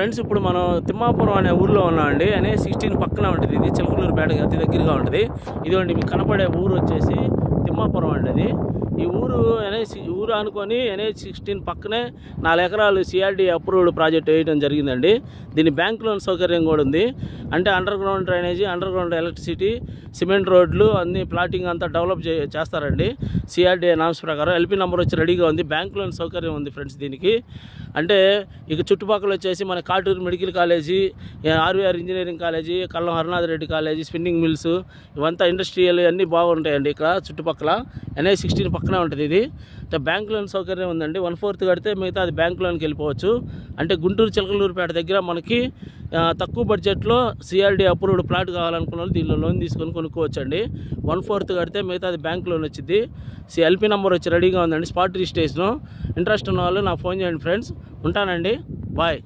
Friends ఇప్పుడు మనం తిమ్మాపురం అనే ఊర్లో ఉన్నామండి. NH16 పక్కన ఉంటుంది. ఇది చిలకలూరుపేటకి అతి దగ్గరగా ఉంటుంది. ఇదిగోండి మీకు కనపడే ఊరు వచ్చేసి తిమ్మాపురం అండి. అది ఈ ఊరు అనుకొని NH16 పక్కనే 4 ఎకరాలు CRD అప్రూవ్డ్ ప్రాజెక్ట్ వేయడం జరిగిందండి. దీని బ్యాంక్ లోన్ సౌకర్యం కూడా ఉంది. అంటే under ground drainage, under ground electricity, cement రోడ్లు అన్ని ప్లాటింగ్ అంతా డెవలప్ చేస్తారండి. CRD నామ్స్ ప్రకారం LP నెంబర్ వచ్చి రెడీగా ఉంది. బ్యాంక్ లోన్ సౌకర్యం ఉంది ఫ్రెండ్స్ దీనికి. అంటే ఇక చుట్టుపక్కల వచ్చేసి మన Katuru medical college, RVR engineering college, Kallam Haranath Reddy college, spinning mills, ఇవంతా ఇండస్ట్రియల్ అన్నీ బాగుంటాయండి. ఇక్కడ చుట్టుపక్కల NH16 పక్కనే ఉంటుంది. ఇది బ్యాంక్ లోన్ సౌకర్యం ఉందండి. 1/4 కడితే మిగతా అది బ్యాంక్ లోన్కి వెళ్ళిపోవచ్చు. అంటే గుంటూరు చిలకలూరుపేట దగ్గర మనకి తక్కువ బడ్జెట్లో CRD అప్రూవ్డ్ ప్లాట్ కావాలనుకున్న వాళ్ళు దీనిలో లోన్ తీసుకొని కొనుక్కోవచ్చండి. 1/4 కడితే మిగతా అది బ్యాంక్ లోన్ వచ్చింది. LP నెంబర్ వచ్చి రెడీగా ఉందండి. Spot registration. ఇంట్రెస్ట్ ఉన్న వాళ్ళు నాకు ఫోన్ చేయండి ఫ్రెండ్స్. ఉంటానండి. బాయ్.